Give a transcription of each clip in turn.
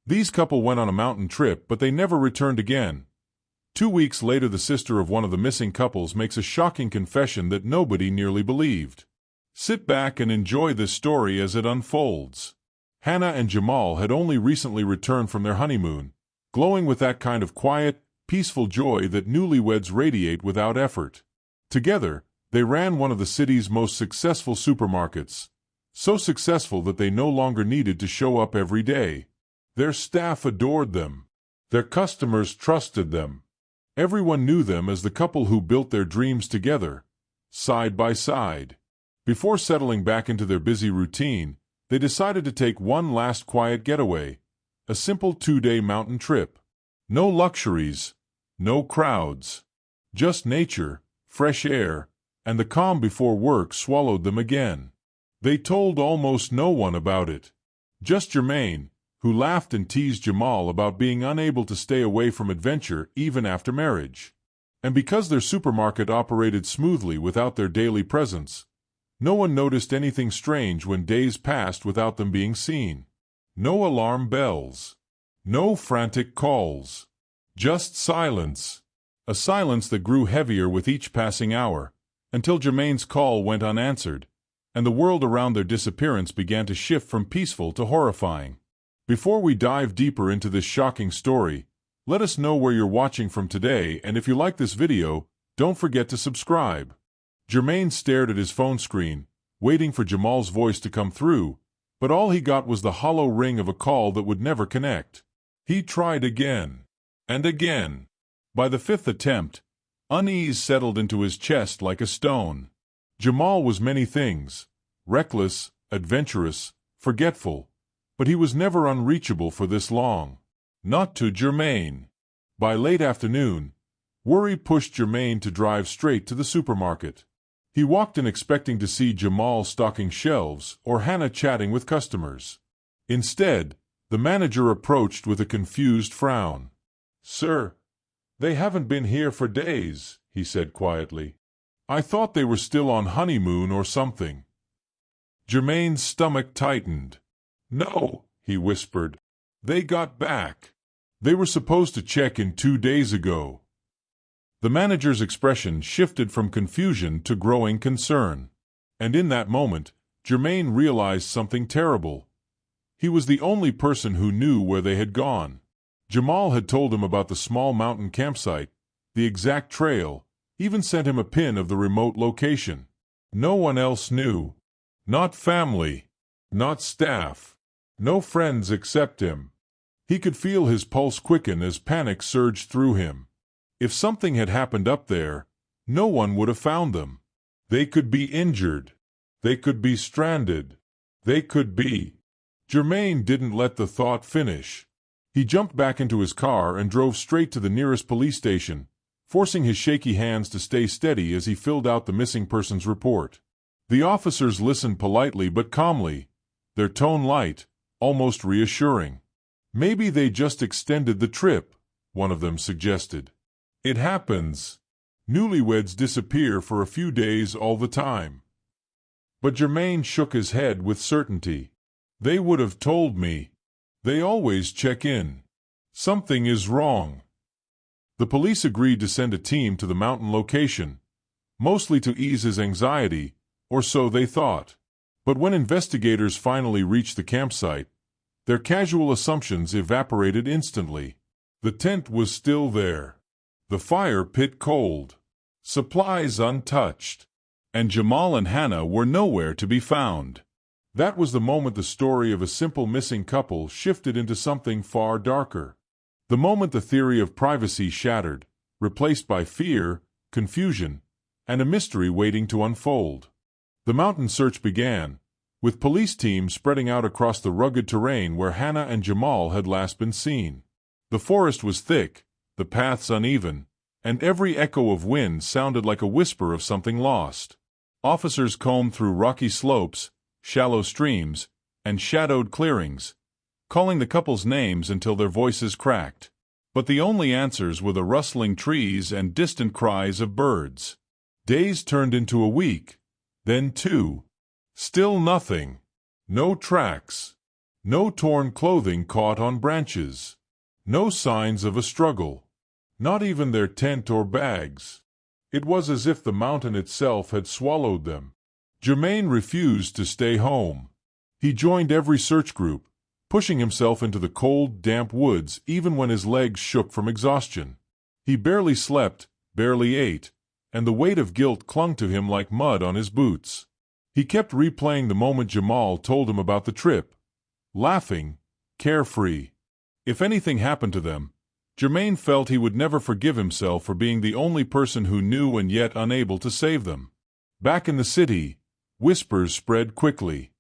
These couple went on a mountain trip, but they never returned again. 2 weeks later, the sister of one of the missing couples makes a shocking confession that nobody nearly believed. Sit back and enjoy this story as it unfolds. Hannah and Jamal had only recently returned from their honeymoon, glowing with that kind of quiet, peaceful joy that newlyweds radiate without effort. Together, they ran one of the city's most successful supermarkets, so successful that they no longer needed to show up every day. Their staff adored them. Their customers trusted them. Everyone knew them as the couple who built their dreams together, side by side. Before settling back into their busy routine, they decided to take one last quiet getaway, a simple 2-day mountain trip. No luxuries, no crowds, just nature, fresh air, and the calm before work swallowed them again. They told almost no one about it. Just Jermaine, who laughed and teased Jamal about being unable to stay away from adventure even after marriage. And because their supermarket operated smoothly without their daily presence, no one noticed anything strange when days passed without them being seen. No alarm bells. No frantic calls. Just silence. A silence that grew heavier with each passing hour, until Jermaine's call went unanswered, and the world around their disappearance began to shift from peaceful to horrifying. Before we dive deeper into this shocking story, let us know where you're watching from today, and if you like this video, don't forget to subscribe. Jermaine stared at his phone screen, waiting for Jamal's voice to come through, but all he got was the hollow ring of a call that would never connect. He tried again, and again. By the 5th attempt, unease settled into his chest like a stone. Jamal was many things: reckless, adventurous, forgetful, but he was never unreachable for this long. Not to Jermaine. By late afternoon, worry pushed Jermaine to drive straight to the supermarket. He walked in expecting to see Jamal stocking shelves or Hannah chatting with customers. Instead, the manager approached with a confused frown. "Sir, they haven't been here for days," he said quietly. "I thought they were still on honeymoon or something." Jermaine's stomach tightened. "No," he whispered. "They got back. They were supposed to check in 2 days ago." The manager's expression shifted from confusion to growing concern. And in that moment, Jermaine realized something terrible. He was the only person who knew where they had gone. Jamal had told him about the small mountain campsite, the exact trail, even sent him a pin of the remote location. No one else knew. Not family. Not staff. No friends except him. He could feel his pulse quicken as panic surged through him. If something had happened up there, no one would have found them. They could be injured. They could be stranded. They could be... Jermaine didn't let the thought finish. He jumped back into his car and drove straight to the nearest police station, forcing his shaky hands to stay steady as he filled out the missing persons report. The officers listened politely but calmly, their tone light, almost reassuring. "Maybe they just extended the trip," one of them suggested. "It happens. Newlyweds disappear for a few days all the time." But Jermaine shook his head with certainty. "They would have told me. They always check in. Something is wrong." The police agreed to send a team to the mountain location, mostly to ease his anxiety, or so they thought. But when investigators finally reached the campsite, their casual assumptions evaporated instantly. The tent was still there. The fire pit cold. Supplies untouched. And Jamal and Hannah were nowhere to be found. That was the moment the story of a simple missing couple shifted into something far darker. The moment the theory of privacy shattered, replaced by fear, confusion, and a mystery waiting to unfold. The mountain search began, with police teams spreading out across the rugged terrain where Hannah and Jamal had last been seen. The forest was thick, the paths uneven, and every echo of wind sounded like a whisper of something lost. Officers combed through rocky slopes, shallow streams, and shadowed clearings, calling the couple's names until their voices cracked. But the only answers were the rustling trees and distant cries of birds. Days turned into a week, then 2. Still nothing. No tracks. No torn clothing caught on branches. No signs of a struggle. Not even their tent or bags. It was as if the mountain itself had swallowed them. Germain refused to stay home. He joined every search group, pushing himself into the cold, damp woods even when his legs shook from exhaustion. He barely slept, barely ate, and the weight of guilt clung to him like mud on his boots. He kept replaying the moment Jamal told him about the trip, laughing, carefree. If anything happened to them, Germain felt he would never forgive himself for being the only person who knew and yet unable to save them. Back in the city, whispers spread quickly.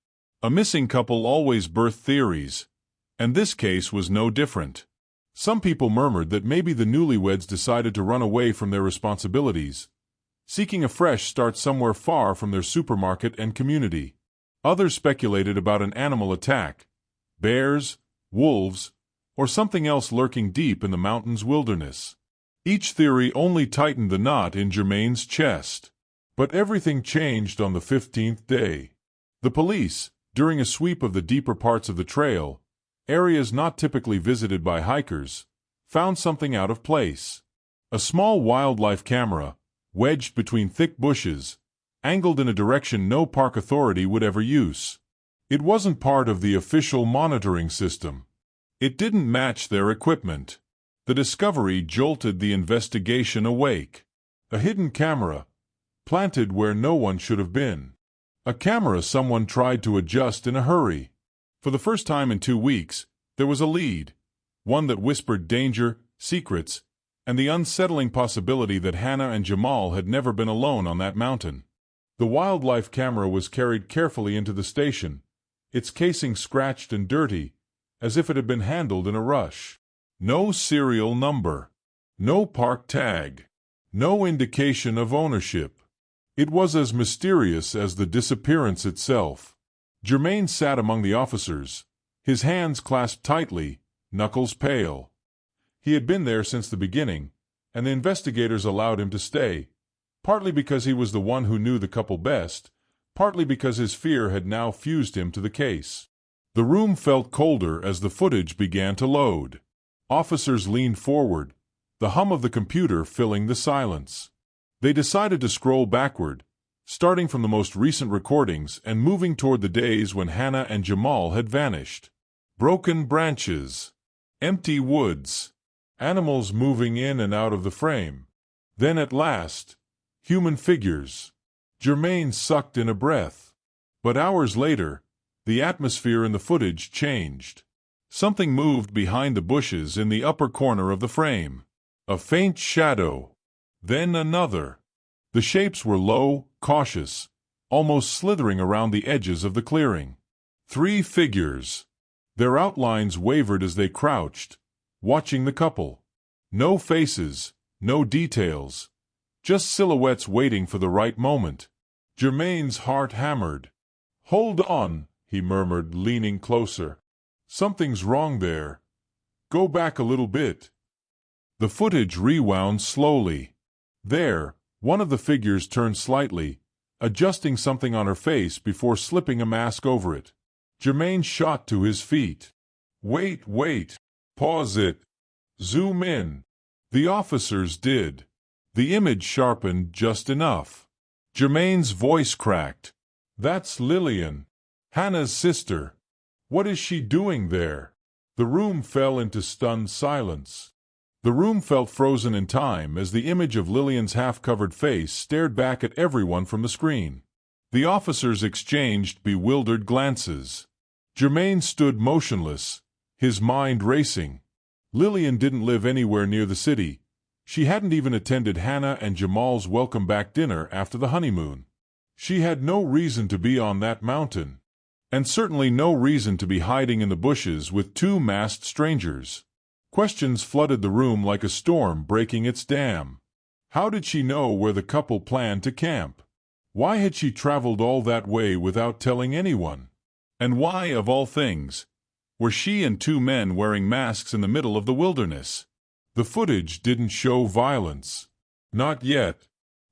A missing couple always birthed theories, and this case was no different. Some people murmured that maybe the newlyweds decided to run away from their responsibilities, seeking a fresh start somewhere far from their supermarket and community. Others speculated about an animal attack, bears, wolves, or something else lurking deep in the mountain's wilderness. Each theory only tightened the knot in Germain's chest. But everything changed on the 15th day. The police, during a sweep of the deeper parts of the trail, areas not typically visited by hikers, found something out of place. A small wildlife camera, wedged between thick bushes, angled in a direction no park authority would ever use. It wasn't part of the official monitoring system. It didn't match their equipment. The discovery jolted the investigation awake. A hidden camera, planted where no one should have been. A camera someone tried to adjust in a hurry. For the first time in 2 weeks, there was a lead, one that whispered danger, secrets, and the unsettling possibility that Hannah and Jamal had never been alone on that mountain. The wildlife camera was carried carefully into the station, its casing scratched and dirty, as if it had been handled in a rush. No serial number. No park tag. No indication of ownership. It was as mysterious as the disappearance itself. Germain sat among the officers, his hands clasped tightly, knuckles pale. He had been there since the beginning, and the investigators allowed him to stay, partly because he was the one who knew the couple best, partly because his fear had now fused him to the case. The room felt colder as the footage began to load. Officers leaned forward, the hum of the computer filling the silence. They decided to scroll backward, starting from the most recent recordings and moving toward the days when Hannah and Jamal had vanished. Broken branches. Empty woods. Animals moving in and out of the frame. Then at last, human figures. Germain sucked in a breath. But hours later, the atmosphere in the footage changed. Something moved behind the bushes in the upper corner of the frame. A faint shadow. Then another. The shapes were low, cautious, almost slithering around the edges of the clearing. 3 figures. Their outlines wavered as they crouched, watching the couple. No faces, no details, just silhouettes waiting for the right moment. Germain's heart hammered. "Hold on," he murmured, leaning closer. "Something's wrong there. Go back a little bit." The footage rewound slowly. There, one of the figures turned slightly, adjusting something on her face before slipping a mask over it. Germain shot to his feet. Wait. Pause it. Zoom in." The officers did. The image sharpened just enough. Germain's voice cracked. "That's Lillian, Hannah's sister. What is she doing there?" The room fell into stunned silence. The room felt frozen in time as the image of Lillian's half-covered face stared back at everyone from the screen. The officers exchanged bewildered glances. Germain stood motionless, his mind racing. Lillian didn't live anywhere near the city. She hadn't even attended Hannah and Jamal's welcome-back dinner after the honeymoon. She had no reason to be on that mountain, and certainly no reason to be hiding in the bushes with 2 masked strangers. Questions flooded the room like a storm breaking its dam. How did she know where the couple planned to camp? Why had she traveled all that way without telling anyone? And why, of all things, were she and 2 men wearing masks in the middle of the wilderness? The footage didn't show violence. Not yet.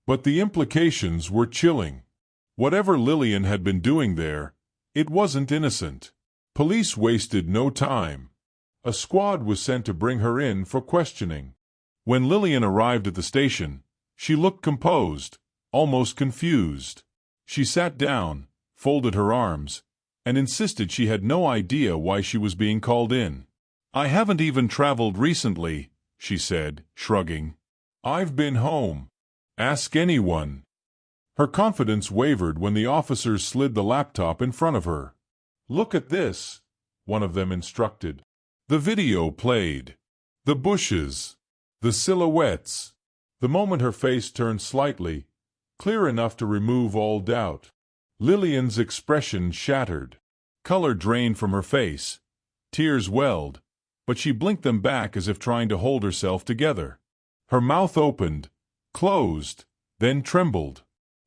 But the implications were chilling. Whatever Lillian had been doing there, it wasn't innocent. Police wasted no time. A squad was sent to bring her in for questioning. When Lillian arrived at the station, she looked composed, almost confused. She sat down, folded her arms, and insisted she had no idea why she was being called in. "I haven't even traveled recently," she said, shrugging. "I've been home. Ask anyone." Her confidence wavered when the officers slid the laptop in front of her. "Look at this," one of them instructed. The video played. The bushes. The silhouettes. The moment her face turned slightly, clear enough to remove all doubt, Lillian's expression shattered. Color drained from her face. Tears welled, but she blinked them back as if trying to hold herself together. Her mouth opened, closed, then trembled.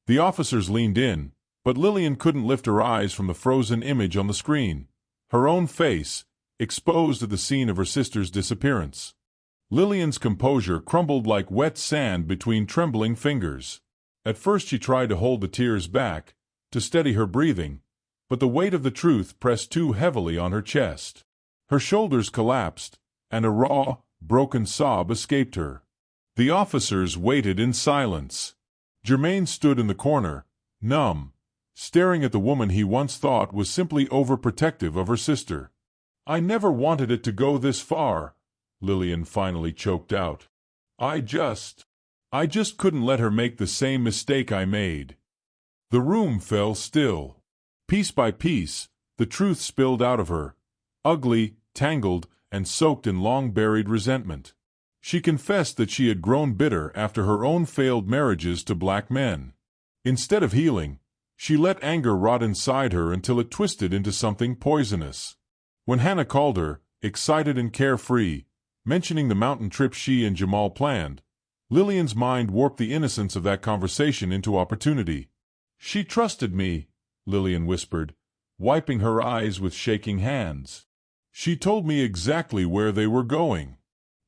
The officers leaned in, but Lillian couldn't lift her eyes from the frozen image on the screen, her own face, exposed at the scene of her sister's disappearance. Lillian's composure crumbled like wet sand between trembling fingers. At first she tried to hold the tears back, to steady her breathing, but the weight of the truth pressed too heavily on her chest. Her shoulders collapsed, and a raw, broken sob escaped her. The officers waited in silence. Germain stood in the corner, numb, staring at the woman he once thought was simply overprotective of her sister. "I never wanted it to go this far," Lillian finally choked out. I just couldn't let her make the same mistake I made." The room fell still. Piece by piece, the truth spilled out of her, ugly, tangled, and soaked in long-buried resentment. She confessed that she had grown bitter after her own failed marriages to black men. Instead of healing, she let anger rot inside her until it twisted into something poisonous. When Hannah called her, excited and carefree, mentioning the mountain trip she and Jamal planned, Lillian's mind warped the innocence of that conversation into opportunity. "She trusted me," Lillian whispered, wiping her eyes with shaking hands. "She told me exactly where they were going.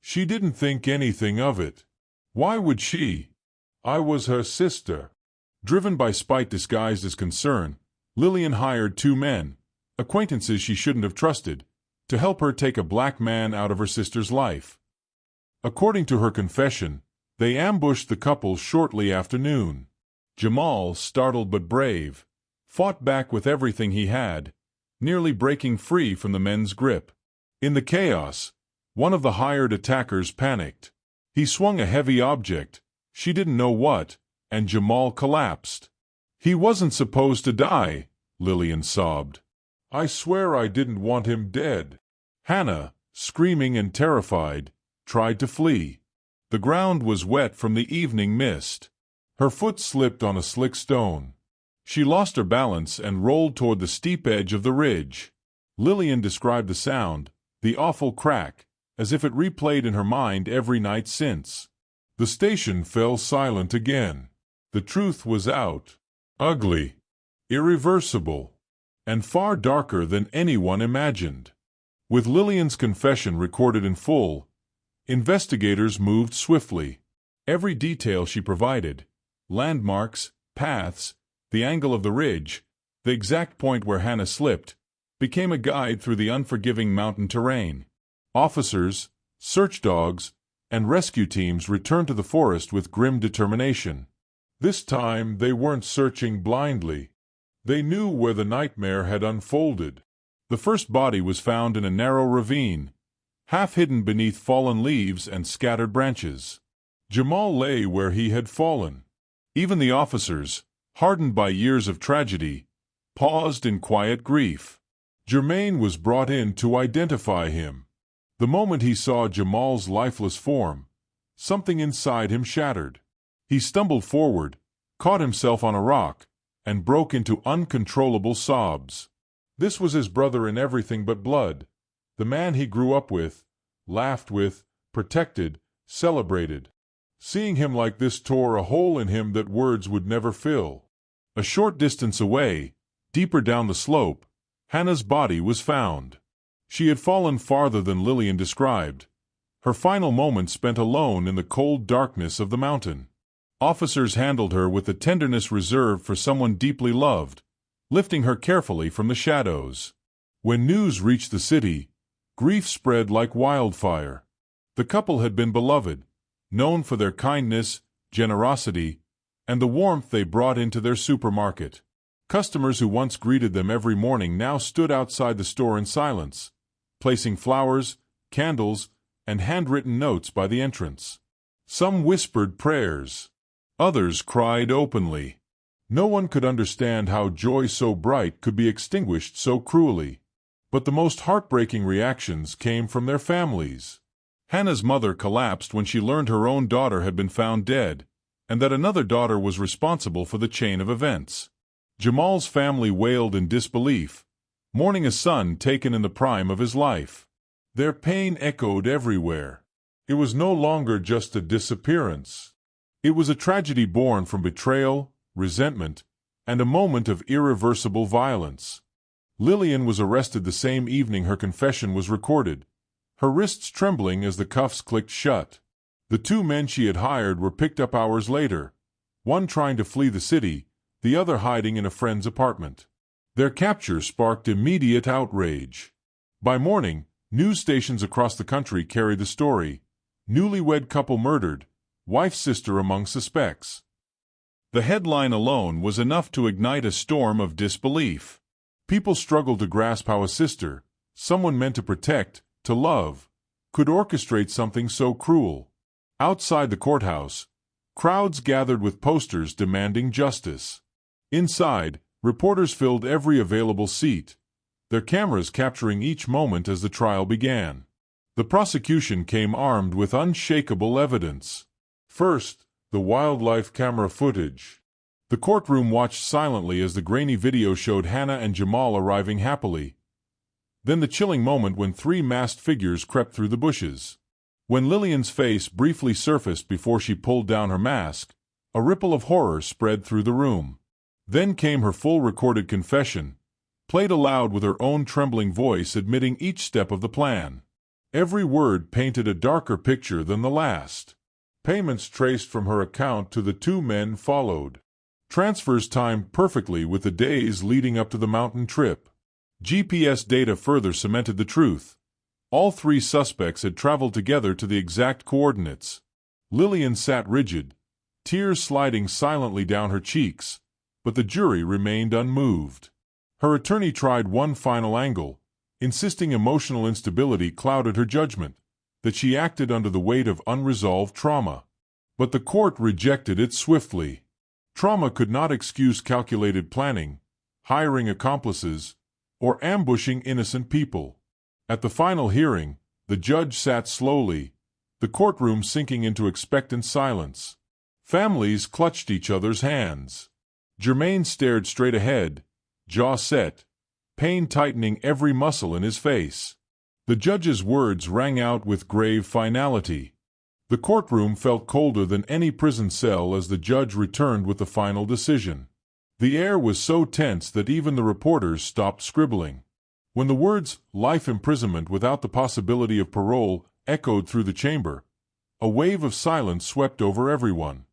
She didn't think anything of it. Why would she? I was her sister." Driven by spite disguised as concern, Lillian hired two men, acquaintances she shouldn't have trusted, to help her take a black man out of her sister's life. According to her confession, they ambushed the couple shortly after noon. Jamal, startled but brave, fought back with everything he had, nearly breaking free from the men's grip. In the chaos, one of the hired attackers panicked. He swung a heavy object, she didn't know what, and Jamal collapsed. "He wasn't supposed to die," Lillian sobbed. "I swear I didn't want him dead." Hannah, screaming and terrified, tried to flee. The ground was wet from the evening mist. Her foot slipped on a slick stone. She lost her balance and rolled toward the steep edge of the ridge. Lillian described the sound, the awful crack, as if it replayed in her mind every night since. The station fell silent again. The truth was out. Ugly, irreversible, and far darker than anyone imagined. With Lillian's confession recorded in full, investigators moved swiftly. Every detail she provided, landmarks, paths, the angle of the ridge, the exact point where Hannah slipped, became a guide through the unforgiving mountain terrain. Officers, search dogs, and rescue teams returned to the forest with grim determination. This time they weren't searching blindly. They knew where the nightmare had unfolded. The first body was found in a narrow ravine, half hidden beneath fallen leaves and scattered branches. Jamal lay where he had fallen. Even the officers, hardened by years of tragedy, paused in quiet grief. Germain was brought in to identify him. The moment he saw Jamal's lifeless form, something inside him shattered. He stumbled forward, caught himself on a rock, and broke into uncontrollable sobs. This was his brother in everything but blood, the man he grew up with, laughed with, protected, celebrated. Seeing him like this tore a hole in him that words would never fill. A short distance away, deeper down the slope, Hannah's body was found. She had fallen farther than Lillian described, her final moments spent alone in the cold darkness of the mountain. Officers handled her with the tenderness reserved for someone deeply loved, lifting her carefully from the shadows. When news reached the city, grief spread like wildfire. The couple had been beloved, known for their kindness, generosity, and the warmth they brought into their supermarket. Customers who once greeted them every morning now stood outside the store in silence, placing flowers, candles, and handwritten notes by the entrance. Some whispered prayers. Others cried openly. No one could understand how joy so bright could be extinguished so cruelly. But the most heartbreaking reactions came from their families. Hannah's mother collapsed when she learned her own daughter had been found dead, and that another daughter was responsible for the chain of events. Jamal's family wailed in disbelief, mourning a son taken in the prime of his life. Their pain echoed everywhere. It was no longer just a disappearance. It was a tragedy born from betrayal, resentment, and a moment of irreversible violence. Lillian was arrested the same evening her confession was recorded, her wrists trembling as the cuffs clicked shut. The two men she had hired were picked up hours later, one trying to flee the city, the other hiding in a friend's apartment. Their capture sparked immediate outrage. By morning, news stations across the country carried the story: newlywed couple murdered, wife's sister among suspects. The headline alone was enough to ignite a storm of disbelief. People struggled to grasp how a sister, someone meant to protect, to love, could orchestrate something so cruel. Outside the courthouse, crowds gathered with posters demanding justice. Inside, reporters filled every available seat, their cameras capturing each moment as the trial began. The prosecution came armed with unshakable evidence. First, the wildlife camera footage. The courtroom watched silently as the grainy video showed Hannah and Jamal arriving happily. Then the chilling moment when three masked figures crept through the bushes. When Lillian's face briefly surfaced before she pulled down her mask, a ripple of horror spread through the room. Then came her full recorded confession, played aloud with her own trembling voice admitting each step of the plan. Every word painted a darker picture than the last. Payments traced from her account to the two men followed. Transfers timed perfectly with the days leading up to the mountain trip. GPS data further cemented the truth. All three suspects had traveled together to the exact coordinates. Lillian sat rigid, tears sliding silently down her cheeks, but the jury remained unmoved. Her attorney tried one final angle, insisting emotional instability clouded her judgment, that she acted under the weight of unresolved trauma. But the court rejected it swiftly. Trauma could not excuse calculated planning, hiring accomplices, or ambushing innocent people. At the final hearing, the judge sat slowly, the courtroom sinking into expectant silence. Families clutched each other's hands. Jermaine stared straight ahead, jaw set, pain tightening every muscle in his face. The judge's words rang out with grave finality. The courtroom felt colder than any prison cell as the judge returned with the final decision. The air was so tense that even the reporters stopped scribbling. When the words, "life imprisonment without the possibility of parole," echoed through the chamber, a wave of silence swept over everyone.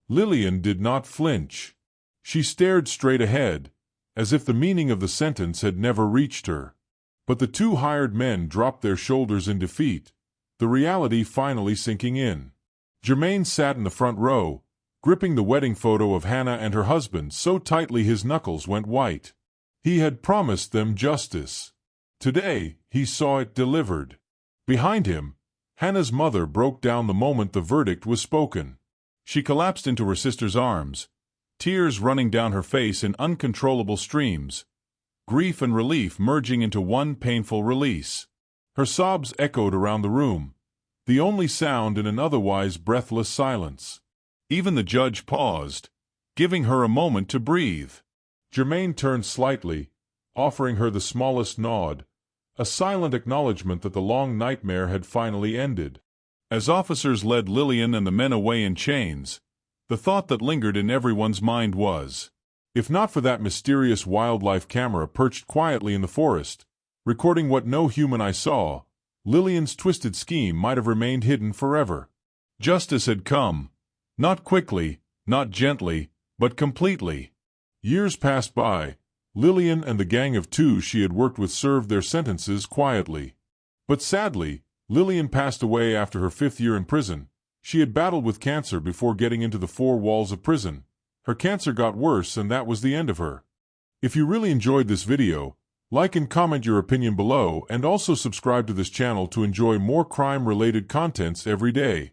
Lillian did not flinch. She stared straight ahead, as if the meaning of the sentence had never reached her. But the two hired men dropped their shoulders in defeat, the reality finally sinking in. Jermaine sat in the front row, gripping the wedding photo of Hannah and her husband so tightly his knuckles went white. He had promised them justice. Today, he saw it delivered. Behind him, Hannah's mother broke down the moment the verdict was spoken. She collapsed into her sister's arms, tears running down her face in uncontrollable streams, grief and relief merging into one painful release. Her sobs echoed around the room, the only sound in an otherwise breathless silence. Even the judge paused, giving her a moment to breathe. Jermaine turned slightly, offering her the smallest nod, a silent acknowledgement that the long nightmare had finally ended. As officers led Lillian and the men away in chains, the thought that lingered in everyone's mind was, if not for that mysterious wildlife camera perched quietly in the forest, recording what no human eye saw, Lillian's twisted scheme might have remained hidden forever. Justice had come, not quickly, not gently, but completely. Years passed by, Lillian and the gang of two she had worked with served their sentences quietly. But sadly, Lillian passed away after her 5th year in prison. She had battled with cancer before getting into the 4 walls of prison. Her cancer got worse and that was the end of her. If you really enjoyed this video, like and comment your opinion below and also subscribe to this channel to enjoy more crime-related contents every day.